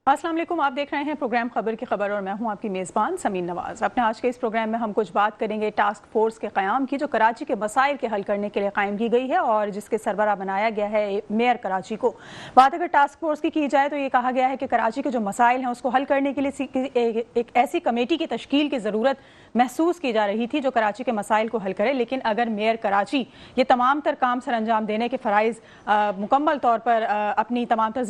السلام علیکم، آپ دیکھ رہے ہیں پروگرام خبر کی خبر اور میں ہوں آپ کی میزبان سمین نواز۔ اپنے آج کے اس پروگرام میں ہم کچھ بات کریں گے ٹاسک فورس کے قیام کی، جو کراچی کے مسائل کے حل کرنے کے لیے قائم کی گئی ہے اور جس کے سربراہ بنایا گیا ہے میئر کراچی کو۔ بات اگر ٹاسک فورس کی جائے تو یہ کہا گیا ہے کہ کراچی کے جو مسائل ہیں اس کو حل کرنے کے لیے ایک ایسی کمیٹی کی تشکیل کی ضرورت محسوس کی جا رہی تھی جو کراچی کے مسائل کو حل کرے، لیکن اگر میئر کراچی یہ تمام تر کام سر انجام دینے کے فرائض مکمل طور پر اپنی تمام تر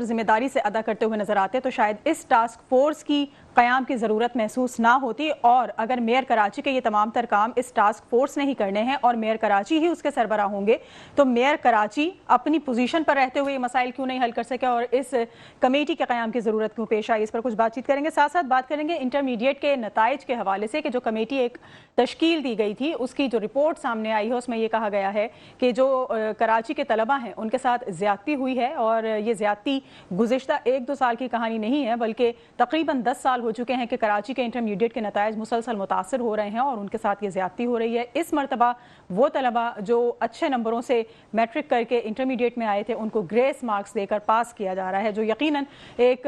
ذمہ داری سے ادا کرتے ہوئے نظر آتے تو شاید اس ٹاسک فورس کی قیام کی ضرورت محسوس نہ ہوتی، اور اگر میئر کراچی کے یہ تمام تر کام اس ٹاسک فورس نے ہی کرنے ہیں اور میئر کراچی ہی اس کے سربراہ ہوں گے تو میئر کراچی اپنی پوزیشن پر رہتے ہوئے یہ مسائل کیوں نہیں حل کر سکے اور اس کمیٹی کے قیام کی ضرورت کیوں پیش آئی؟ اس پر کچھ بات چیت کریں گے، ساتھ ساتھ بات کریں گے انٹرمیڈیٹ کے نتائج کے حوالے سے کہ جو کمیٹی ایک تشکیل دی گئی تھی اس کی جو رپورٹ سامنے آئی ہے اس میں یہ کہا گیا ہے کہ جو کراچی کے طلبہ ہیں ان کے ساتھ زیادتی ہوئی ہے، اور یہ زیادتی گزشتہ 1-2 سال کی کہانی نہیں ہے بلکہ تقریباً 10 سال ہو چکے ہیں کہ کراچی کے انٹرمیڈیٹ کے نتائج مسلسل متاثر ہو رہے ہیں اور ان کے ساتھ یہ زیادتی ہو رہی ہے۔ اس مرتبہ وہ طلبہ جو اچھے نمبروں سے میٹرک کر کے انٹرمیڈیٹ میں آئے تھے ان کو گریس مارکس دے کر پاس کیا جا رہا ہے، جو یقیناً ایک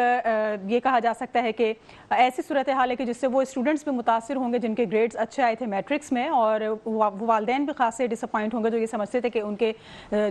یہ کہا جا سکتا ہے کہ ایسی صورتحال ہے کہ جس سے وہ اسٹوڈنٹس بھی متاثر ہوں گے جن کے گریڈز اچھے آئے تھے میٹرکس میں، اور والدین بھی خاصے ڈس اپوائنٹ ہوں گے جو یہ سمجھتے تھے کہ ان کے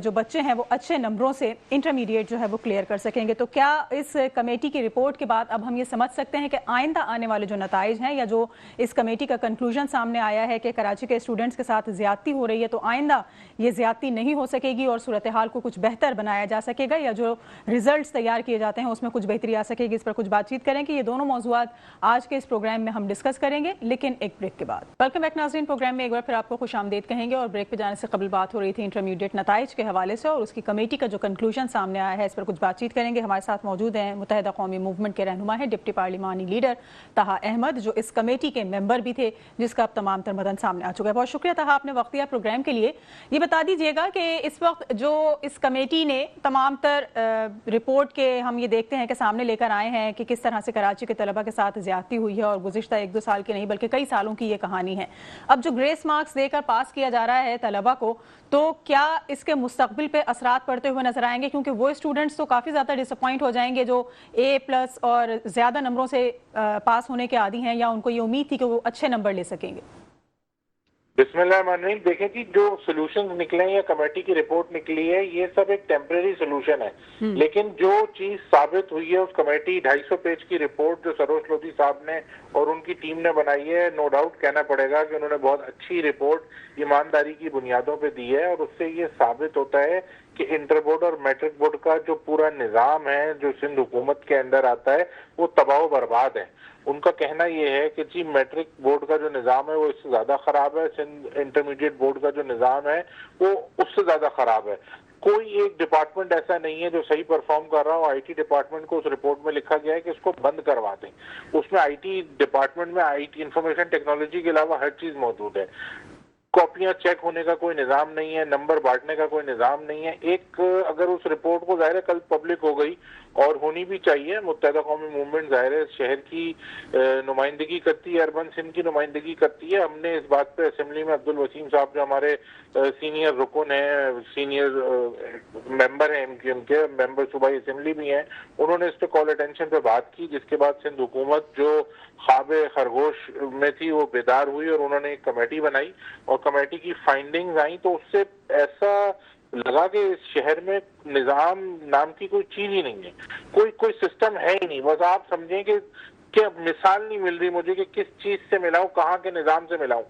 جو بچے ہیں وہ اچھے نمبروں سے انٹرمیڈیٹ جو ہے وہ کلیئر کر سکیں گے۔ تو کیا اس کمیٹی کی رپورٹ کے بعد اب ہم یہ سمجھ سکتے ہیں کہ آئندہ آنے والے جو نتائج ہیں یا جو اس کمیٹی کا کنکلوژن سامنے آیا ہے کہ کراچی کے اسٹوڈنٹس کے ساتھ زیادتی ہو رہی ہے تو آئندہ یہ زیادتی نہیں ہو سکے گی اور صورتحال کو کچھ بہتر بنایا جا سکے گا، یا جو ریزلٹس تیار کیے جاتے ہیں اس میں کچھ بہتری آ سکے گی؟ اس پر کچھ بات چیت کریں گے، یہ دونوں موضوعات آج کے اس پروگرام میں ہم ڈسکس کریں گے، لیکن ایک بریک کے بعد۔ ویلکم بیک ناظرین، پروگرام میں ایک بار پھر آپ کو خوش آمدید کہیں گے، اور بریک پہ جانے سے قبل بات ہو رہی تھی انٹرمیڈیٹ نتائج کے حوالے سے اور اس کی کمیٹی کا جو کنکلوژن سامنے آیا ہے اس پر کچھ بات چیت کریں گے۔ ہمارے ساتھ موجود ہیں متحدہ قومی موومنٹ کے رہنما ہیں ڈپٹی پارلیمانی لیڈر طہا احمد، جو اس کمیٹی کے ممبر بھی تھے جس کا اب تمام تر متن سامنے آ چکا ہے۔ بہت شکریہ طہا، آپ نے وقت دیا پروگرام کے لیے۔ یہ بتا دیجیے گا کہ اس وقت جو اس کمیٹی نے تمام تر رپورٹ کے ہم یہ دیکھتے ہیں کہ سامنے لے کر آئے ہیں کہ کس طرح سے کراچی کے طلبہ کے ساتھ زیادتی ہوئی ہے اور گزشتہ 1-2 سال کی نہیں بلکہ کئی سالوں کی یہ کہانی ہے۔ اب جو گریس مارکس دے کر پاس کیا جا رہا ہے طلبہ کو، تو کیا اس کے مستقبل پہ اثرات پڑتے ہوئے نظر آئیں گے؟ کیونکہ وہ اسٹوڈنٹس تو کافی زیادہ ڈس اپوائنٹ ہو جائیں گے جو A+ اور زیادہ نمبروں سے پاس ہونے کے عادی ہیں یا ان کو یہ امید تھی کہ وہ اچھے نمبر لے سکیں گے۔ بسم اللہ الرحمن الرحیم۔ دیکھیں جی، جو سولوشنز نکلے ہیں یا کمیٹی کی رپورٹ نکلی ہے یہ سب ایک ٹیمپریری سولوشن ہے، لیکن جو چیز ثابت ہوئی ہے اس کمیٹی 250 پیج کی رپورٹ جو سروش لودھی صاحب نے اور ان کی ٹیم نے بنائی ہے، نو ڈاؤٹ کہنا پڑے گا کہ انہوں نے بہت اچھی رپورٹ ایمانداری کی بنیادوں پہ دی ہے، اور اس سے یہ ثابت ہوتا ہے کہ انٹر بورڈ اور میٹرک بورڈ کا جو پورا نظام ہے جو سندھ حکومت کے اندر آتا ہے وہ تباہ و برباد ہے۔ ان کا کہنا یہ ہے کہ جی میٹرک بورڈ کا جو نظام ہے وہ اس سے زیادہ خراب ہے، سندھ انٹرمیڈیٹ بورڈ کا جو نظام ہے وہ اس سے زیادہ خراب ہے۔ کوئی ایک ڈپارٹمنٹ ایسا نہیں ہے جو صحیح پرفارم کر رہا ہو۔ آئی ٹی ڈپارٹمنٹ کو اس رپورٹ میں لکھا گیا ہے کہ اس کو بند کروا دیں۔ اس میں آئی ٹی ڈپارٹمنٹ میں انفارمیشن ٹیکنالوجی کے علاوہ ہر چیز موجود ہے۔ کاپیاں چیک ہونے کا کوئی نظام نہیں ہے، نمبر بانٹنے کا کوئی نظام نہیں ہے۔ ایک اگر اس رپورٹ کو ظاہر ہے کل پبلک ہو گئی اور ہونی بھی چاہیے، متحدہ قومی موومنٹ ظاہر ہے شہر کی نمائندگی کرتی ہے، اربن سندھ کی نمائندگی کرتی ہے۔ ہم نے اس بات پہ اسمبلی میں عبدالوسیم صاحب جو ہمارے سینئر رکن ہیں، سینئر ممبر ہیں MQM کے، ممبر صوبائی اسمبلی بھی ہیں، انہوں نے اس پہ کال اٹینشن پہ بات کی، جس کے بعد سندھ حکومت جو خواب خرگوش میں تھی وہ بیدار ہوئی اور انہوں نے ایک کمیٹی بنائی اور کمیٹی کی فائنڈنگز آئیں تو اس سے ایسا لگا کہ اس شہر میں نظام نام کی کوئی چیز ہی نہیں ہے، کوئی سسٹم ہے ہی نہیں۔ بس آپ سمجھیں کہ مثال نہیں مل رہی مجھے کہ کس چیز سے ملاؤں، کہاں کے نظام سے ملاؤں۔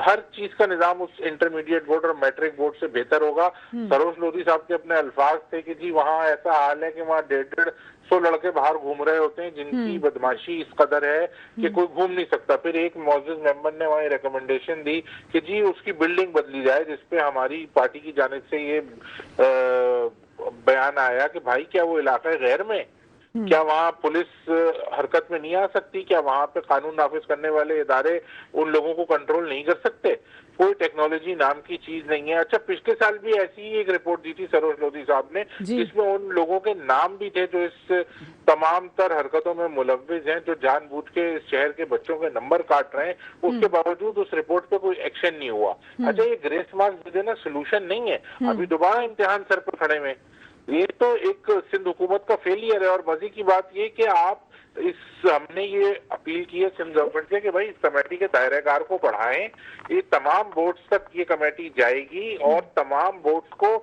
ہر چیز کا نظام اس انٹرمیڈیٹ بورڈ اور میٹرک بورڈ سے بہتر ہوگا۔ سروش لودھی صاحب کے اپنے الفاظ تھے کہ جی وہاں ایسا حال ہے کہ وہاں 150 لڑکے باہر گھوم رہے ہوتے ہیں جن کی بدماشی اس قدر ہے کہ کوئی گھوم نہیں سکتا۔ پھر ایک معزز ممبر نے وہاں ریکمنڈیشن دی کہ جی اس کی بلڈنگ بدلی جائے، جس پہ ہماری پارٹی کی جانب سے یہ بیان آیا کہ بھائی کیا وہ علاقہ غیر میں، کیا وہاں پولیس حرکت میں نہیں آ سکتی؟ کیا وہاں پہ قانون نافذ کرنے والے ادارے ان لوگوں کو کنٹرول نہیں کر سکتے؟ کوئی ٹیکنالوجی نام کی چیز نہیں ہے۔ اچھا، پچھلے سال بھی ایسی ہی ایک رپورٹ دی تھی سروش لودھی صاحب نے جس میں ان لوگوں کے نام بھی تھے جو اس تمام تر حرکتوں میں ملوث ہیں، جو جان بوجھ کے اس شہر کے بچوں کے نمبر کاٹ رہے ہیں، اس کے باوجود اس رپورٹ پہ کوئی ایکشن نہیں ہوا۔ اچھا، یہ گریس مارکس دینا سولوشن نہیں ہے، ابھی دوبارہ امتحان سر پر کھڑے ہوئے۔ یہ تو ایک سندھ حکومت کا فیلئر ہے. اور مزے کی بات یہ کہ ہم نے یہ اپیل کی ہے سندھ گورنمنٹ سے کہ بھائی اس کمیٹی کے دائرہ کار کو بڑھائیں. یہ تمام بورڈز تک یہ کمیٹی جائے گی اور تمام بورڈز کو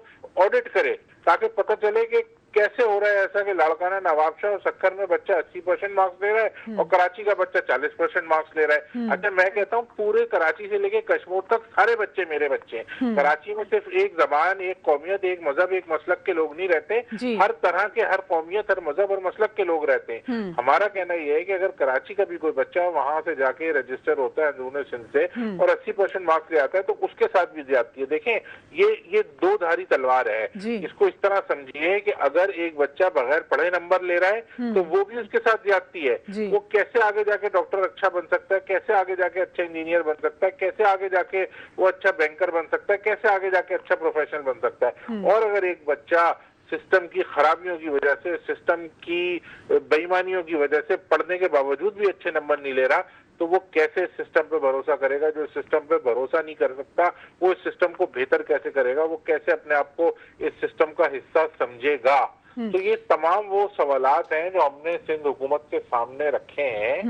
آڈٹ کرے تاکہ پتہ چلے کہ کیسے ہو رہا ہے ایسا کہ لاڑکانہ نواب شاہ اور سکر میں بچہ 80% مارکس لے رہا ہے اور کراچی کا بچہ 40% مارکس لے رہا ہے. اچھا میں کہتا ہوں پورے کراچی سے لے کے کشمیر تک سارے بچے میرے بچے ہیں. کراچی میں صرف ایک زبان، ایک قومیت، ایک مذہب، ایک مسلک کے لوگ نہیں رہتے. ہر طرح کے، ہر قومیت، ہر مذہب اور مسلک کے لوگ رہتے ہیں. ہمارا کہنا یہ ہے کہ اگر کراچی کا بھی کوئی بچہ وہاں سے جا کے رجسٹر ہوتا ہے اندرون سندھ سے اور 80% مارکس لے آتا ہے تو اس کے ساتھ بھی زیادتی ہے. دیکھیں یہ دو دھاری تلوار ہے. اس کو اس طرح سمجھیے کہ اگر ایک بچہ بغیر پڑھے نمبر لے رہا ہے تو وہ بھی اس کے ساتھ زیادتی ہے. وہ کیسے آگے جا کے ڈاکٹر اچھا بن سکتا ہے، کیسے آگے جا کے اچھا انجینئر بن سکتا ہے، کیسے آگے جا کے وہ اچھا بینکر بن سکتا ہے، کیسے آگے جا کے اچھا پروفیشنل بن سکتا ہے. اور اگر ایک بچہ سسٹم کی خرابیوں کی وجہ سے، سسٹم کی بے ایمانیوں کی وجہ سے پڑھنے کے باوجود بھی اچھے نمبر نہیں لے رہا تو وہ کیسے اس سسٹم پہ بھروسہ کرے گا؟ جو اس سسٹم پہ بھروسہ نہیں کر سکتا وہ اس سسٹم کو بہتر کیسے کرے گا؟ وہ کیسے اپنے آپ کو اس سسٹم کا حصہ سمجھے گا؟ تو یہ تمام وہ سوالات ہیں جو ہم نے سندھ حکومت کے سامنے رکھے ہیں.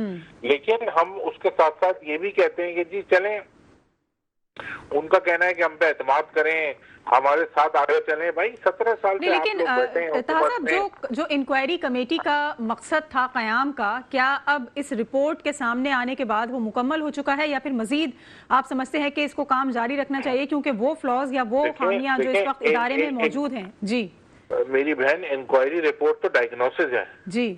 لیکن ہم اس کے ساتھ ساتھ یہ بھی کہتے ہیں کہ جی چلیں، ان کا کہنا ہے کہ ہم پہ اعتماد کریں، ہمارے ساتھ آگے چلیں. بھائی 17 سال سے آپ لوگ بیٹھے ہیں طاہر صاحب، جو انکوائری کمیٹی کا مقصد تھا قیام کا، کیا اب اس رپورٹ کے سامنے آنے کے بعد وہ مکمل ہو چکا ہے یا پھر مزید آپ سمجھتے ہیں کہ اس کو کام جاری رکھنا چاہیے کیونکہ وہ فلاز یا وہ خامیاں جو اس وقت ادارے میں موجود ہیں؟ جی میری بہن، انکوائری رپورٹ تو ڈائگنوسس ہے. جی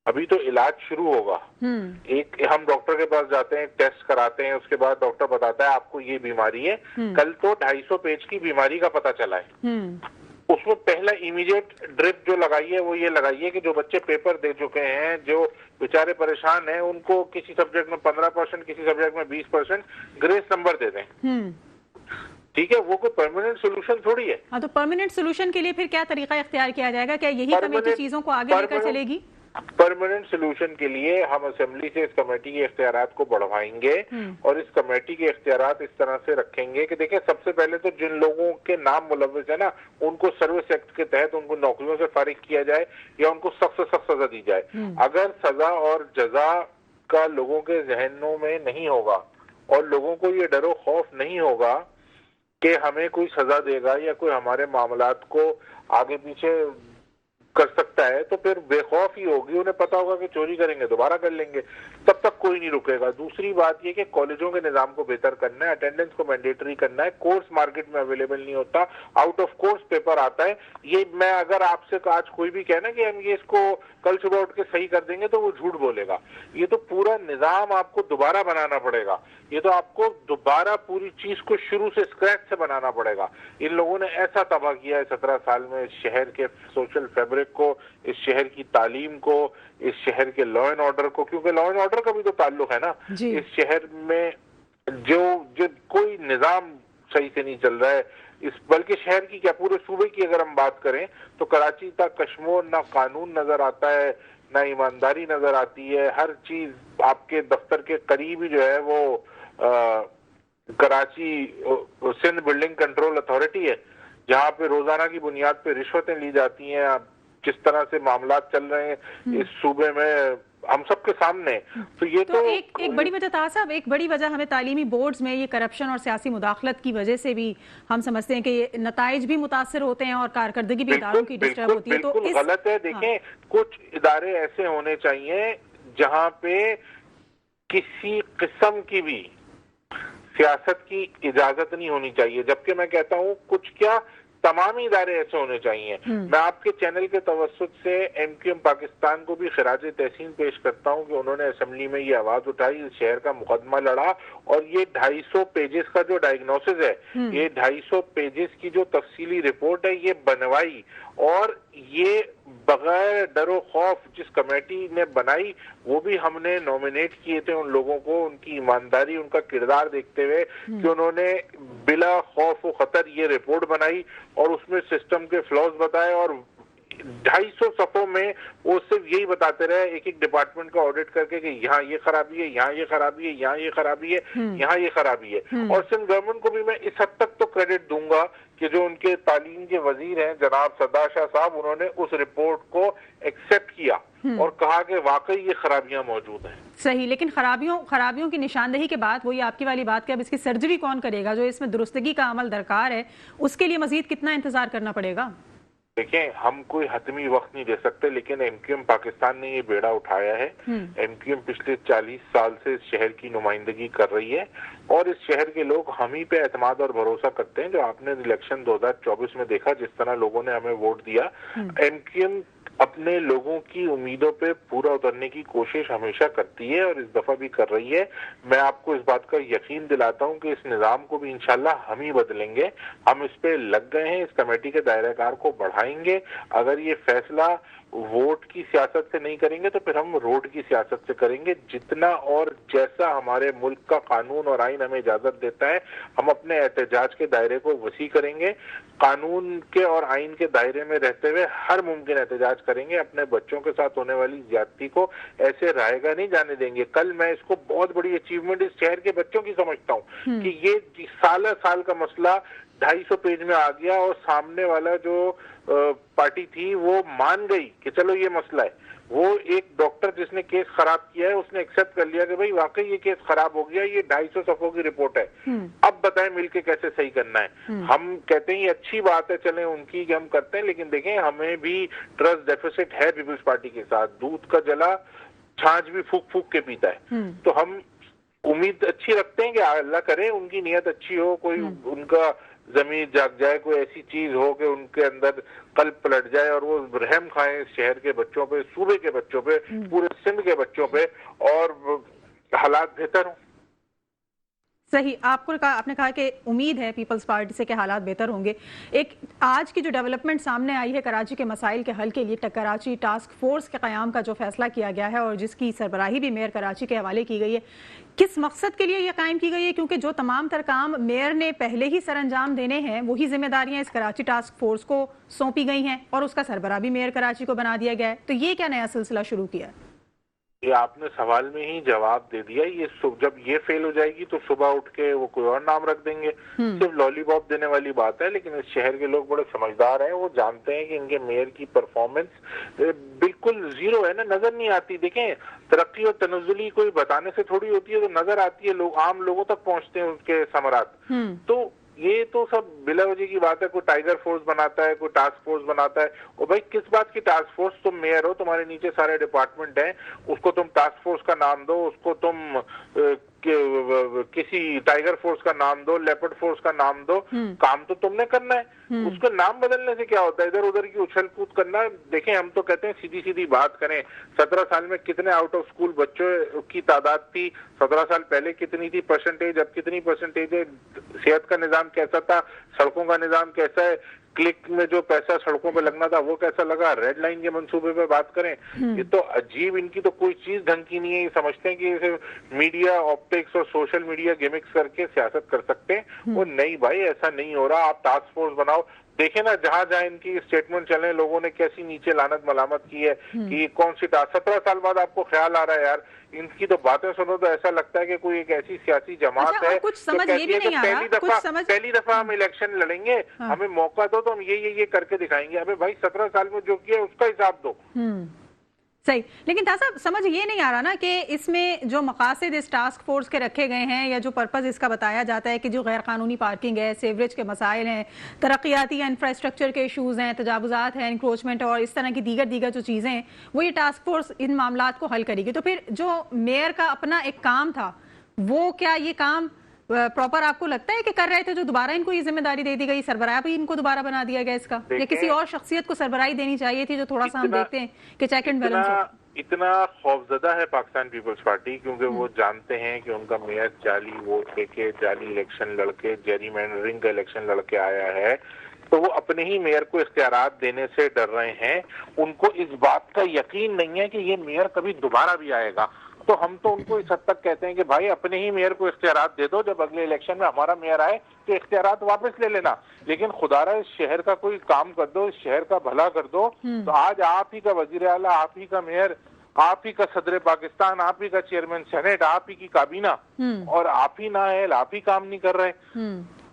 ابھی تو علاج شروع ہوگا. ہم ڈاکٹر کے پاس جاتے ہیں، ٹیسٹ کراتے ہیں، اس کے بعد ڈاکٹر بتاتا ہے آپ کو یہ بیماری ہے. کل تو 250 پیج کی بیماری کا پتہ چلا ہے. اس میں پہلا امیڈیٹ ڈرپ جو لگائی ہے وہ یہ لگائی ہے کہ جو بچے پیپر دے چکے ہیں، جو بیچارے پریشان ہیں، ان کو کسی سبجیکٹ میں 15%، کسی سبجیکٹ میں 20% گریس نمبر دے دیں. ٹھیک ہے، وہ کوئی پرماننٹ سولوشن تھوڑی ہے. ہاں تو پرماننٹ سولوشن کے لیے پھر کیا طریقہ اختیار کیا جائے گا؟ کیا یہی کمیٹی چیزوں کو آگے لے کر چلے گی؟ پرماننٹ سولوشن کے لیے ہم اسمبلی سے اس کمیٹی کے اختیارات کو بڑھوائیں گے اور اس کمیٹی کے اختیارات اس طرح سے رکھیں گے کہ دیکھیں سب سے پہلے تو جن لوگوں کے نام ملوث ہے نا ان کو سروس ایکٹ کے تحت ان کو نوکریوں سے فارغ کیا جائے یا ان کو سخت سے سخت سزا دی جائے. اگر سزا اور جزا کا لوگوں کے ذہنوں میں نہیں ہوگا اور لوگوں کو یہ ڈر و خوف نہیں ہوگا کہ ہمیں کوئی سزا دے گا یا کوئی ہمارے معاملات کو آگے پیچھے کر سکتا ہے تو پھر بے خوف ہی ہوگی. انہیں پتا ہوگا کہ چوری کریں گے دوبارہ کر لیں گے، تب تک کوئی نہیں رکے گا. دوسری بات یہ کہ کالجوں کے نظام کو بہتر کرنا ہے، اٹینڈنس کو مینڈیٹری کرنا ہے. کورس مارکیٹ میں اویلیبل نہیں ہوتا، آؤٹ آف کورس پیپر آتا ہے. یہ میں اگر آپ سے آج کوئی بھی کہنا کہ ہم یہ اس کو کل صبح اٹھ کے صحیح کر دیں گے تو وہ جھوٹ بولے گا. یہ تو پورا نظام آپ کو دوبارہ بنانا پڑے گا. یہ تو آپ کو دوبارہ پوری چیز کو شروع سے اسکریچ سے بنانا پڑے گا. ان لوگوں نے ایسا تباہ کیا ہے 17 سال میں اس شہر کے سوشل فیبرک کو، اس شہر کی تعلیم کو، اس شہر کے لا اینڈ آرڈر کو، کیونکہ لا اینڈ آرڈر کا بھی تو تعلق ہے نا. اس شہر میں جو کوئی نظام صحیح سے نہیں چل رہا ہے، بلکہ شہر کی کیا پورے صوبے کی اگر ہم بات کریں تو کراچی تک کشمیر نہ قانون نظر آتا ہے نہ ایمانداری نظر آتی ہے. ہر چیز آپ کے دفتر کے قریب ہی جو ہے وہ Karachi Sindh building control authority ہے جہاں پہ روزانہ کی بنیاد پہ رشوتیں لی جاتی ہیں. کس طرح سے معاملات چل رہے ہیں اس صوبے میں ہم سب کے سامنے. تو یہ تو ایک بڑی وجہ طاہر صاحب، ایک بڑی وجہ ہمیں تعلیمی بورڈز میں یہ کرپشن اور سیاسی مداخلت کی وجہ سے بھی ہم سمجھتے ہیں کہ یہ نتائج بھی متاثر ہوتے ہیں اور کارکردگی بھی اداروں کی ڈسٹرب ہوتی ہے. تو بالکل غلط ہے. دیکھیں کچھ ادارے ایسے ہونے چاہیے جہاں پہ کسی قسم کی بھی سیاست کی اجازت نہیں ہونی چاہیے، جبکہ میں کہتا ہوں کچھ کیا تمام ادارے ایسے ہونے چاہیے. میں آپ کے چینل کے توسط سے ایم کیو ایم پاکستان کو بھی خراج تحسین پیش کرتا ہوں کہ انہوں نے اسمبلی میں یہ آواز اٹھائی، اس شہر کا مقدمہ لڑا اور یہ 250 پیجز کا جو ڈائگنوسس ہے، یہ 250 پیجز کی جو تفصیلی رپورٹ ہے یہ بنوائی اور یہ بغیر ڈر و خوف جس کمیٹی نے بنائی وہ بھی ہم نے نومینیٹ کیے تھے ان لوگوں کو، ان کی ایمانداری، ان کا کردار دیکھتے ہوئے کہ انہوں نے بلا خوف و خطر یہ رپورٹ بنائی اور اس میں سسٹم کے فلاز بتائے اور 250 صفحوں میں وہ صرف یہی بتاتے رہے ایک ایک ڈپارٹمنٹ کا آڈٹ کر کے کہ یہاں یہ خرابی ہے، یہاں یہ خرابی ہے، یہاں یہ خرابی ہے، یہاں یہ خرابی ہے. اور سندھ گورنمنٹ کو بھی میں اس حد تک تو کریڈٹ دوں گا کہ جو ان کے تعلیم کے وزیر ہیں جناب سردار شاہ صاحب، انہوں نے اس رپورٹ کو ایکسپٹ کیا اور کہا کہ واقعی یہ خرابیاں موجود ہیں. صحیح، لیکن خرابیوں کی نشاندہی کے بعد وہی آپ کی والی بات کہ اب اس کی سرجری کون کرے گا؟ جو اس میں درستگی کا عمل درکار ہے اس کے لیے مزید کتنا انتظار کرنا پڑے گا؟ دیکھیں، ہم کوئی حتمی وقت نہیں دے سکتے، لیکن ایم کیو ایم پاکستان نے یہ بیڑا اٹھایا ہے. ایم کیو ایم پچھلے 40 سال سے اس شہر کی نمائندگی کر رہی ہے اور اس شہر کے لوگ ہم ہی پہ اعتماد اور بھروسہ کرتے ہیں. جو آپ نے الیکشن 2024 میں دیکھا جس طرح لوگوں نے ہمیں ووٹ دیا، ایم کیو ایم اپنے لوگوں کی امیدوں پہ پورا اترنے کی کوشش ہمیشہ کرتی ہے اور اس دفعہ بھی کر رہی ہے. میں آپ کو اس بات کا یقین دلاتا ہوں کہ اس نظام کو بھی انشاءاللہ ہم ہی بدلیں گے. ہم اس پہ لگ گئے ہیں، اس کمیٹی کے دائرہ کار کو بڑھائیں گے. اگر یہ فیصلہ ووٹ کی سیاست سے نہیں کریں گے تو پھر ہم روڈ کی سیاست سے کریں گے. جتنا اور جیسا ہمارے ملک کا قانون اور آئین ہمیں اجازت دیتا ہے ہم اپنے احتجاج کے دائرے کو وسیع کریں گے. قانون کے اور آئین کے دائرے میں رہتے ہوئے ہر ممکن احتجاج کریں گے. اپنے بچوں کے ساتھ ہونے والی زیادتی کو ایسے رائے گا نہیں جانے دیں گے. کل میں اس کو بہت بڑی اچیومنٹ اس شہر کے بچوں کی سمجھتا ہوں کہ یہ سال کا مسئلہ 250 پیج میں آ گیا اور سامنے والا جو پارٹی تھی وہ مان گئی کہ چلو یہ مسئلہ ہے. وہ ایک ڈاکٹر جس نے کیس خراب کیا ہے اس نے ایکسپٹ کر لیا کہ بھئی واقعی یہ کیس خراب ہو گیا، یہ 250 صفحوں کی رپورٹ ہے، اب بتائیں مل کے کیسے صحیح کرنا ہے. ہم کہتے ہیں یہ اچھی بات ہے، چلیں ان کی کہ ہم کرتے ہیں، لیکن دیکھیں ہمیں بھی ٹرسٹ ڈیفیسٹ ہے پیپلز پارٹی کے ساتھ. دودھ کا جلا چھاچھ بھی پھوک پھوک کے پیتا ہے. تو ہم امید اچھی رکھتے ہیں کہ اللہ کرے ان کی نیت اچھی ہو، کوئی ان کا زمین جاگ جائے، کوئی ایسی چیز ہو کہ ان کے اندر قلب پلٹ جائے اور وہ رحم کھائیں اس شہر کے بچوں پہ، صوبے کے بچوں پہ، پورے سندھ کے بچوں پہ اور حالات بہتر ہوں. صحیح، آپ نے کہا کہ امید ہے پیپلز پارٹی سے کہ حالات بہتر ہوں گے. ایک آج کی جو ڈیولپمنٹ سامنے آئی ہے کراچی کے مسائل کے حل کے لیے کراچی ٹاسک فورس کے قیام کا جو فیصلہ کیا گیا ہے اور جس کی سربراہی بھی میئر کراچی کے حوالے کی گئی ہے، کس مقصد کے لیے یہ قائم کی گئی ہے؟ کیونکہ جو تمام تر کام میئر نے پہلے ہی سر انجام دینے ہیں وہی ذمہ داریاں اس کراچی ٹاسک فورس کو سونپی گئی ہیں اور اس کا سربراہ بھی میئر کراچی کو بنا دیا گیا ہے. تو یہ کیا نیا سلسلہ شروع کیا ہے؟ یہ آپ نے سوال میں ہی جواب دے دیا. یہ جب یہ فیل ہو جائے گی تو صبح اٹھ کے وہ کوئی اور نام رکھ دیں گے. صرف لالی پاپ دینے والی بات ہے. لیکن اس شہر کے لوگ بڑے سمجھدار ہیں، وہ جانتے ہیں کہ ان کے میئر کی پرفارمنس بالکل زیرو ہے نا، نظر نہیں آتی. دیکھیں ترقی اور تنزلی کوئی بتانے سے تھوڑی ہوتی ہے، تو نظر آتی ہے، لوگ عام لوگوں تک پہنچتے ہیں اس کے ثمرات. تو یہ تو سب بلا وجہ کی بات ہے. کوئی ٹائیگر فورس بناتا ہے، کوئی ٹاسک فورس بناتا ہے. اور بھائی کس بات کی ٹاسک فورس؟ تم میئر ہو، تمہارے نیچے سارے ڈپارٹمنٹ ہیں، اس کو تم ٹاسک فورس کا نام دو، اس کو تم کسی ٹائیگر فورس کا نام دو، لیپرڈ فورس کا نام دو. کام تو تم نے کرنا ہے. اس کا نام بدلنے سے کیا ہوتا ہے؟ ادھر ادھر کی اچھل کود کرنا. دیکھیں ہم تو کہتے ہیں سیدھی سیدھی بات کریں. 17 سال میں کتنے آؤٹ آف اسکول بچوں کی تعداد تھی؟ 17 سال پہلے کتنی تھی پرسنٹیج؟ اب کتنی پرسنٹیج ہے؟ صحت کا نظام کیسا تھا؟ سڑکوں کا نظام کیسا ہے؟ کلک میں جو پیسہ سڑکوں پہ لگنا تھا وہ کیسا لگا؟ ریڈ لائن کے منصوبے پہ بات کریں. یہ تو عجیب، ان کی تو کوئی چیز ڈھنگ کی نہیں ہے. یہ سمجھتے ہیں کہ میڈیا آپٹکس اور سوشل میڈیا گیمکس کر کے سیاست کر سکتے ہیں. وہ نہیں بھائی، ایسا نہیں ہو رہا. آپ ٹاسک فورس بناؤ. دیکھیں نا جہاں جہاں ان کی اسٹیٹمنٹ چلے، لوگوں نے کیسی نیچے لعنت ملامت کی ہے کہ یہ کون سی 17 سال بعد آپ کو خیال آ رہا ہے. یار ان کی تو باتیں سنو تو ایسا لگتا ہے کہ کوئی ایک ایسی سیاسی جماعت ہے جو کہتی ہے کہ پہلی دفعہ ہم الیکشن لڑیں گے، ہمیں موقع دو تو ہم یہ کر کے دکھائیں گے. ابے بھائی 17 سال میں جو کیا اس کا حساب دو. صحیح، لیکن صاحب سمجھ یہ نہیں آ رہا نا کہ اس میں جو مقاصد اس ٹاسک فورس کے رکھے گئے ہیں یا جو پرپز اس کا بتایا جاتا ہے کہ جو غیر قانونی پارکنگ ہے، سیوریج کے مسائل ہیں، ترقیاتی یا انفراسٹرکچر کے ایشوز ہیں، تجاوزات ہیں، انکروچمنٹ اور اس طرح کی دیگر جو چیزیں ہیں، وہ یہ ٹاسک فورس ان معاملات کو حل کرے گی. تو پھر جو میئر کا اپنا ایک کام تھا وہ کیا یہ کام پراپر آپ کو لگتا ہے کہ کر رہے تھے جو دوبارہ ان کو یہ ذمہ داری دے دی گئی؟ سربراہ بھی ان کو دوبارہ بنا دیا گیا اس کا، یا کسی اور شخصیت کو سربراہی دینی چاہیے تھی جو تھوڑا سا ہم دیکھتے ہیں کہ چیک اینڈ بیلنس ہوتا؟ اتنا خوفزدہ ہے پاکستان پیپلز پارٹی کیونکہ وہ جانتے ہیں کہ ان کا میئر جعلی ووٹ لے کے، جعلی الیکشن لڑ کے، جیری مینڈرنگ کا الیکشن لڑ کے آیا ہے. تو وہ اپنے ہی میئر کو اختیارات دینے سے ڈر رہے ہیں. ان کو اس بات کا یقین نہیں ہے کہ یہ میئر کبھی دوبارہ بھی آئے گا. تو ہم تو ان کو اس حد تک کہتے ہیں کہ بھائی اپنے ہی میئر کو اختیارات دے دو، جب اگلے الیکشن میں ہمارا میئر آئے تو اختیارات واپس لے لینا. لیکن خدا را اس شہر کا کوئی کام کر دو، اس شہر کا بھلا کر دو. تو آج آپ ہی کا وزیر اعلیٰ، آپ ہی کا میئر، آپ ہی کا صدر پاکستان، آپ ہی کا چیئرمین سینیٹ، آپ ہی کی کابینہ، اور آپ ہی نااہل، آپ ہی کام نہیں کر رہے.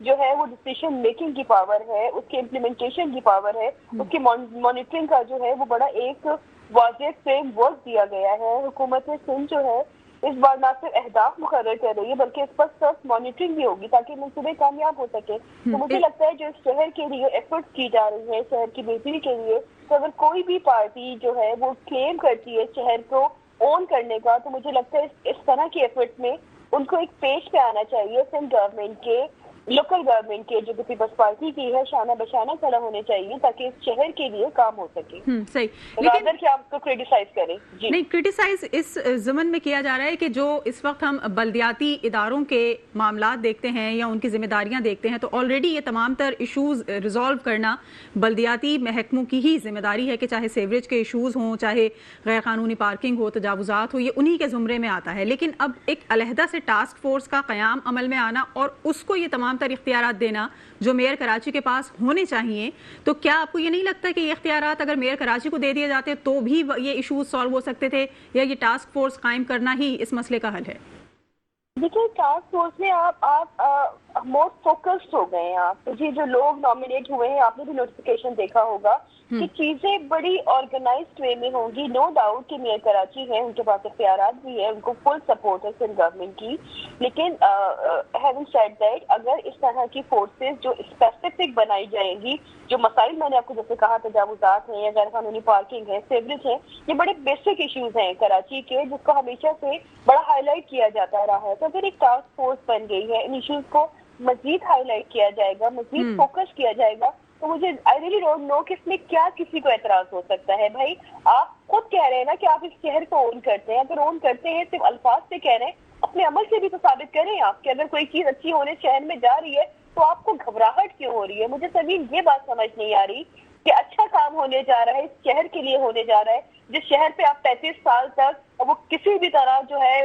جو ہے وہ ڈسیشن میکنگ کی پاور ہے، اس کی امپلیمنٹیشن کی پاور ہے، اس کی مانیٹرنگ کا جو ہے وہ بڑا ایک واضح فریم ورک دیا گیا ہے. حکومت سندھ جو ہے اس بار نہ صرف اہداف مقرر کر رہی ہے بلکہ اس پر سخت مانیٹرنگ بھی ہوگی تاکہ منصوبے کامیاب ہو سکے. تو مجھے لگتا ہے جو اس شہر کے لیے ایفرٹ کی جا رہی ہے شہر کی بہتری کے لیے، تو اگر کوئی بھی پارٹی جو ہے وہ کلیم کرتی ہے شہر کو اون کرنے کا، تو مجھے لگتا ہے اس طرح کی ایفرٹ میں ان کو ایک پیش پہ آنا چاہیے. سندھ گورنمنٹ کے، لوکل گورنمنٹ کے جو پیپلز پارٹی کی ہے، شانہ بشانہ کھڑا ہونے چاہیے تاکہ اس شہر کے لیے کام ہو سکے. صحیح، لیکن کہ آپ کو کریٹیسائز کریں نہیں، کریٹیسائز اس ضمن میں کیا جا رہا ہے کہ جو اس وقت ہم بلدیاتی اداروں کے معاملات دیکھتے ہیں یا ان کی ذمہ داریاں دیکھتے ہیں تو آلریڈی یہ تمام تر ایشوز ریزالو کرنا بلدیاتی محکموں کی ہی ذمہ داری ہے، کہ چاہے سیوریج کے ایشوز ہوں، چاہے غیر قانونی پارکنگ ہو، تجاوزات ہو، یہ انہی کے زمرے میں آتا ہے. لیکن اب ایک علیحدہ سے ٹاسک فورس کا قیام عمل میں آنا اور اس کو یہ تمام تر اختیارات دینا جو میئر کراچی کے پاس ہونے چاہیے، تو کیا آپ کو یہ نہیں لگتا کہ یہ اختیارات اگر میئر کراچی کو دے دیے جاتے تو بھی یہ ایشوز سالو ہو سکتے تھے، یا یہ ٹاسک فورس قائم کرنا ہی اس مسئلے کا حل ہے؟ دیکھیے ٹاسک فورس میں آپ موسٹ فوکسڈ ہو گئے ہیں. آپ جی جو لوگ نامینیٹ ہوئے ہیں، آپ نے بھی نوٹیفیکیشن دیکھا ہوگا کہ چیزیں بڑی آرگنائزڈ وے میں ہوں گی. نو ڈاؤٹ کہ میئر کراچی ہے، ان کے پاس اختیارات بھی ہے، ان کو فل سپورٹ ہے سندھ گورنمنٹ کی. لیکن ہیونگ سیڈ دیٹ، اگر اس طرح کی فورسز جو اسپیسیفک بنائی جائیں گی، جو مسائل میں نے آپ کو جیسے کہا تجاوزات ہیں یا غیر قانونی پارکنگ ہے، سیوریج ہے، یہ بڑے بیسک ایشوز ہیں کراچی کے جس کو ہمیشہ سے بڑا ہائی لائٹ کیا جاتا رہا ہے. تو اگر ایک ٹاسک فورس بن گئی ہے، ان ایشوز کو مزید ہائی لائٹ کیا جائے گا، مزید فوکس کیا جائے گا، تو مجھے آئی ریلی ڈونٹ نو کہ اس میں کیا کسی کو اعتراض ہو سکتا ہے. بھائی آپ خود کہہ رہے ہیں نا کہ آپ اس شہر کو اون کرتے ہیں. اگر اون کرتے ہیں صرف الفاظ سے کہہ رہے ہیں، اپنے عمل سے بھی تو ثابت کریں آپ کہ اگر کوئی چیز اچھی ہونے شہر میں جا رہی ہے تو آپ کو گھبراہٹ کیوں ہو رہی ہے. مجھے سمین یہ بات سمجھ نہیں آ رہی کہ اچھا کام ہونے جا رہا ہے، اس شہر کے لیے ہونے جا رہا ہے، جس شہر پہ آپ 35 سال تک وہ کسی بھی طرح جو ہے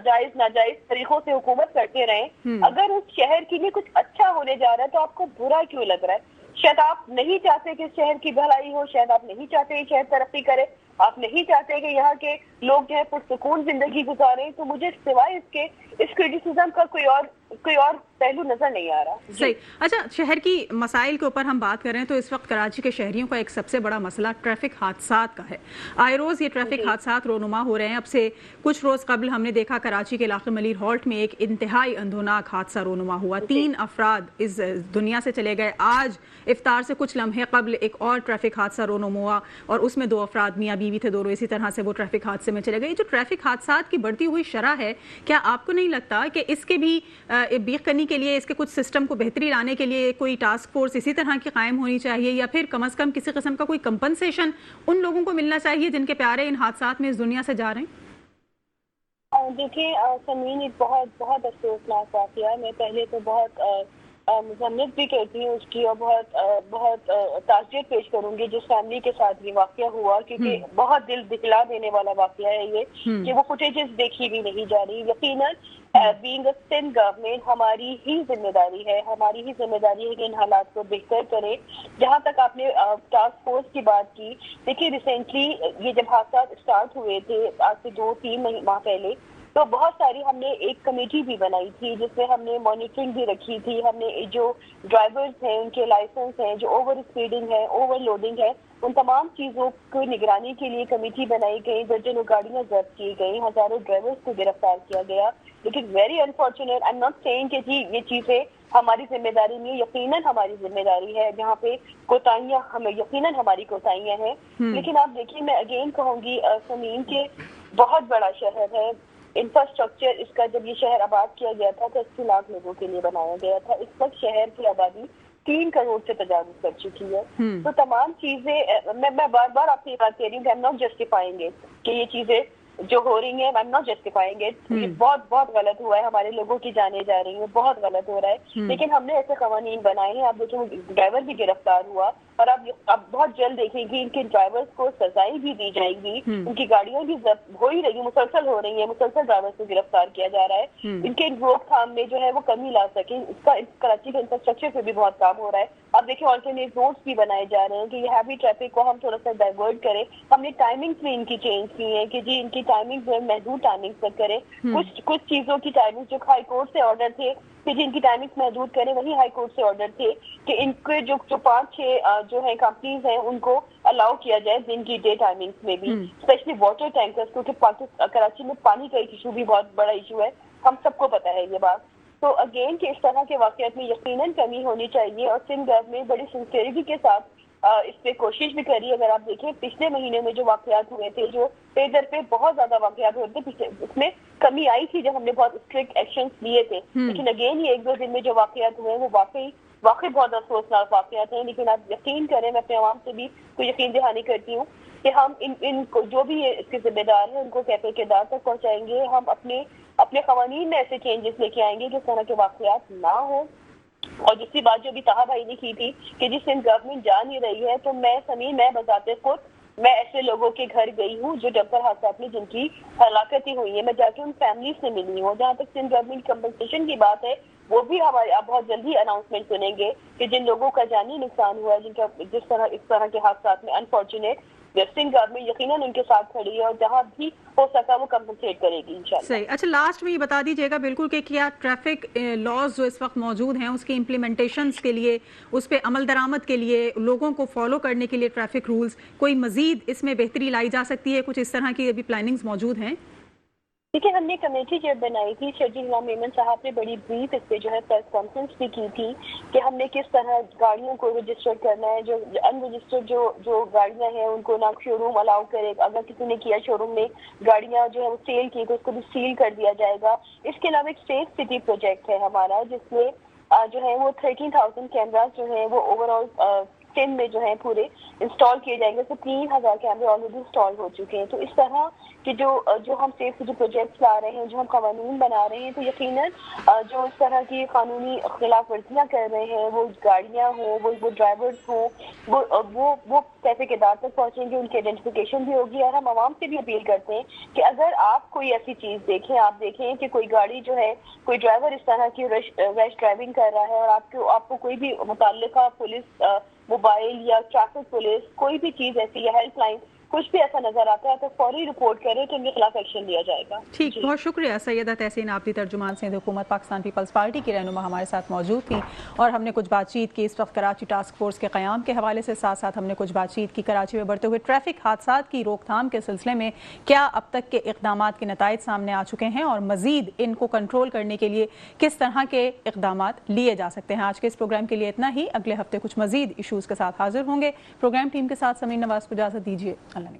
جائز ناجائز طریقوں سے حکومت کرتے رہے، اگر اس شہر کے لیے کچھ اچھا ہونے جا رہا ہے تو آپ کو برا کیوں لگ رہا ہے؟ شاید آپ نہیں چاہتے کہ شہر کی بھلائی ہو، شاید آپ نہیں چاہتے کہ شہر ترقی کرے، آپ نہیں چاہتے کہ یہاں کے لوگ جو ہے پرسکون زندگی گزاریں. تو مجھے سوائے اس کے اس کرٹیسزم کا کوئی اور پہلو نظر نہیں آ رہا. صحیح. اچھا، شہر کی مسائل کے اوپر ہم بات کر رہے ہیں تو اس وقت کراچی کے شہریوں کا ایک سب سے بڑا مسئلہ ٹریفک حادثات کا ہے. آئے روز یہ ٹریفک حادثات رونما ہو رہے ہیں. اب سے کچھ روز قبل ہم نے دیکھا کراچی کے علاقے ملیر ہالٹ میں ایک انتہائی اندھوناک حادثہ رونما ہوا. 3 افراد اس دنیا سے چلے گئے. آج افطار سے کچھ لمحے قبل ایک اور ٹریفک حادثہ رونما ہوا اور اس میں 2 افراد میاں بیوی تھے، دونوں اسی طرح سے وہ ٹریفک حادثے میں چلے گئے. جو ٹریفک حادثات کی بڑھتی ہوئی شرح ہے، کیا آپ کو نہیں لگتا کہ اس کے بھی بیخ کرنے کے لیے، اس کے کچھ سسٹم کو بہتری لانے کے لیے کوئی ٹاسک فورس اسی طرح کی قائم ہونی چاہیے، یا پھر کم از کم کسی قسم کا کوئی کمپنسیشن ان لوگوں کو ملنا چاہیے جن کے پیارے ان حادثات میں اس دنیا سے جا رہے ہیں؟ دیکھیں سمین، ایک بہت افسوسناک واقعہ ہے. میں پہلے تو بہت مذمت بھی کرتی ہوں اس کی اور بہت تعزیت پیش کروں گی جس فیملی کے ساتھ یہ واقعہ ہوا، کیونکہ بہت دل دکھلا دینے والا واقعہ ہے یہ کہ وہ فوٹیجز دیکھی بھی نہیں جا رہی. یقیناً بینگ اے سندھ گورنمنٹ ہماری ہی ذمہ داری ہے کہ ان حالات کو بہتر کرے. جہاں تک آپ نے ٹاسک فورس کی بات کی، دیکھیے ریسنٹلی یہ جب حادثات اسٹارٹ ہوئے تھے آج سے 2-3 ماہ پہلے، تو بہت ساری ہم نے ایک کمیٹی بھی بنائی تھی جس میں ہم نے مانیٹرنگ بھی رکھی تھی. ہم نے جو ڈرائیورز ہیں، ان کے لائسنس ہیں، جو اوور اسپیڈنگ ہے، اوور لوڈنگ ہے، ان تمام چیزوں کو نگرانی کے لیے کمیٹی بنائی گئی. درجنوں گاڑیاں ضبط کی گئی، ہزاروں ڈرائیورز کو گرفتار کیا گیا. لیکن very unfortunate, I am not seeing کہ جی یہ چیزیں ہماری ذمہ داری نہیں، یقیناً ہماری ذمہ داری ہے. جہاں پہ کوتاہیاں ہمیں یقیناً ہماری کوتاہیاں ہیں. لیکن آپ دیکھیے، میں اگین کہوں گی سمین کے بہت بڑا شہر ہے. انفراسٹرکچر اس کا جب یہ شہر آباد کیا گیا تھا تو 80 لاکھ لوگوں کے لیے بنایا گیا تھا. اس وقت شہر کی آبادی 3 کروڑ سے تجاوز کر چکی ہے. تو تمام چیزیں میں بار بار آپ سے یہ بات کہہ رہی ہوں کہ I'm not justifying it کہ یہ چیزیں جو ہو رہی ہیں I'm not justifying it. یہ بہت غلط ہوا ہے، ہمارے لوگوں کی جانیں جا رہی ہیں، بہت غلط ہو رہا ہے. لیکن ہم نے ایسے قوانین بنائے ہیں. آپ دیکھیں ڈرائیور بھی گرفتار ہوا اور اب بہت جلد دیکھیں گے ان کے ڈرائیورز کو سزائیں بھی دی جائیں گی، ان کی گاڑیاں بھی ضبط ہو ہی رہی ہیں، مسلسل ہو رہی ہیں، مسلسل ڈرائیورز کو گرفتار کیا جا رہا ہے، ان کے روک تھام میں جو ہے وہ کمی لا سکیں، اس کا کراچی کے انفراسٹرکچر پہ بھی بہت کام ہو رہا ہے۔ اب دیکھیں آلٹرنیٹ روڈس بھی بنائے جا رہے ہیں کہ یہ ہیوی ٹریفک کو ہم تھوڑا سا ڈائیورٹ کریں، ہم نے ٹائمنگز بھی ان کی چینج کی ہیں کہ جی ان کی ٹائمنگ جو ہے محدود ٹائمنگ تک کریں، کچھ چیزوں کی ٹائمنگ جو ہائی کورٹ سے آرڈر تھے کہ جن کی ٹائمنگز محدود کریں، وہی ہائی کورٹ سے آرڈر تھے کہ ان کے جو 5-6 جو ہے کمپنیز ہیں ان کو الاؤ کیا جائے دن کی ڈے ٹائمنگز میں بھی، اسپیشلی واٹر ٹینکرز، کیونکہ کراچی میں پانی کا ایشو بھی بہت بڑا ایشو ہے، ہم سب کو پتہ ہے یہ بات۔ تو اگین کہ اس طرح کے واقعات میں یقیناً کمی ہونی چاہیے، اور سندھ گورنمنٹ بڑی سنسیئرٹی کے ساتھ اس پہ کوشش بھی کری۔ اگر آپ دیکھیں پچھلے مہینے میں جو واقعات ہوئے تھے، جو پے در پہ بہت زیادہ واقعات ہوئے تھے، اس میں کمی آئی تھی جب ہم نے بہت اسٹرکٹ ایکشنز لیے تھے، لیکن اگین یہ 1-2 دن میں جو واقعات ہوئے ہیں وہ واقعی بہت افسوسناک واقعات ہیں۔ لیکن آپ یقین کریں، میں اپنے عوام سے بھی کوئی یقین دہانی کرتی ہوں کہ ہم ان کو جو بھی اس کے ذمہ دار ہیں ان کو کیفے کے دار تک پہنچائیں گے، ہم اپنے قوانین میں ایسے چینجز لے کے آئیں گے کہ اس طرح کے واقعات نہ ہوں۔ اور دوسری بات جو بھی طاہا بھائی نے کی تھی کہ جس دن گورنمنٹ جا نہیں رہی ہے، تو میں بذات خود میں ایسے لوگوں کے گھر گئی ہوں جو ڈمپر حادثات میں جن کی ہلاکتیں ہوئی ہیں، میں جا کے ان فیملی سے ملی ہوں۔ جہاں تک سندھ گورنمنٹ کمپنسیشن کی بات ہے، وہ بھی ہمارے اب بہت جلدی اناؤنسمنٹ سنیں گے کہ جن لوگوں کا جانی نقصان ہوا ہے، اس طرح کے حادثات میں انفارچونیٹ، سندھ گورنمنٹ یقیناً ان کے ساتھ کھڑی ہے اور جہاں بھی ہو سکا وہ کمپنسیٹ کرے گی انشاءاللہ۔ صحیح۔ اچھا، لاسٹ میں یہ بتا دیجیے گا بالکل کہ کیا ٹریفک لاز جو اس وقت موجود ہیں اس کی امپلیمنٹیشنز کے لیے، اس پہ عمل درآمد کے لیے، لوگوں کو فالو کرنے کے لیے ٹریفک رولز کوئی مزید اس میں بہتری لائی جا سکتی ہے؟ کچھ اس طرح کی ابھی پلاننگز موجود ہیں؟ دیکھیں، ہم نے کمیٹی جب بنائی تھی، شرجیل امام میمن صاحب نے بڑی بریف اس پہ جو ہے پریس کانفرنس بھی کی تھی کہ ہم نے کس طرح گاڑیوں کو رجسٹر کرنا ہے، جو ان رجسٹرڈ جو گاڑیاں ہیں ان کو نہ شو روم الاؤ کرے، اگر کسی نے کیا شو روم میں گاڑیاں جو ہے وہ سیل کی تو اس کو بھی سیل کر دیا جائے گا۔ اس کے علاوہ ایک سیف سٹی پروجیکٹ ہے ہمارا، جس میں جو ہے وہ 13,000 کیمراز جو ہیں وہ اوور آل سندھ میں جو ہے پورے انسٹال کیے جائیں گے، تو 3,000 کیمرے آلریڈی انسٹال ہو چکے ہیں۔ تو اس طرح کہ جو ہم سیف سٹی پروجیکٹس لا رہے ہیں، جو ہم قوانین بنا رہے ہیں، تو یقیناً جو اس طرح کی قانونی خلاف ورزیاں کر رہے ہیں، وہ گاڑیاں ہوں، وہ ڈرائیورز ہوں، وہ کیفے کے دار تک پہنچیں گے، ان کی آئیڈینٹیفیکیشن بھی ہوگی۔ اور ہم عوام سے بھی اپیل کرتے ہیں کہ اگر آپ کوئی ایسی چیز دیکھیں، آپ دیکھیں کہ کوئی گاڑی جو ہے، کوئی ڈرائیور اس طرح کی ریش ڈرائیونگ کر رہا ہے، اور آپ کو کوئی بھی متعلقہ پولیس موبائل یا ٹریفک پولیس کوئی بھی چیز ایسی یا ہیلپ لائن کچھ بھی ایسا نظر آتا ہے تو فوری رپورٹ کرے تو ان کے خلاف ایکشن لیا جائے گا۔ ٹھیک، بہت شکریہ سیدہ تحسین عابدی، ترجمان سندھ حکومت پاکستان پیپلز پارٹی کی رہنما ہمارے ساتھ موجود تھیں، اور ہم نے کچھ بات چیت کی اس وقت کراچی ٹاسک فورس کے قیام کے حوالے سے، ساتھ ساتھ ہم نے کچھ بات چیت کی کراچی میں بڑھتے ہوئے ٹریفک حادثات کی روک تھام کے سلسلے میں کیا اب تک کے اقدامات کے نتائج سامنے آ چکے ہیں، اور مزید ان کو کنٹرول کرنے کے لیے کس طرح کے اقدامات لیے جا سکتے ہیں۔ آج کے اس پروگرام کے لیے اتنا ہی، اگلے ہفتے کچھ مزید ایشوز کے ساتھ حاضر ہوں گے۔ پروگرام ٹیم کے ساتھ سمین نواز کو اجازت دیجیے، اللہ نے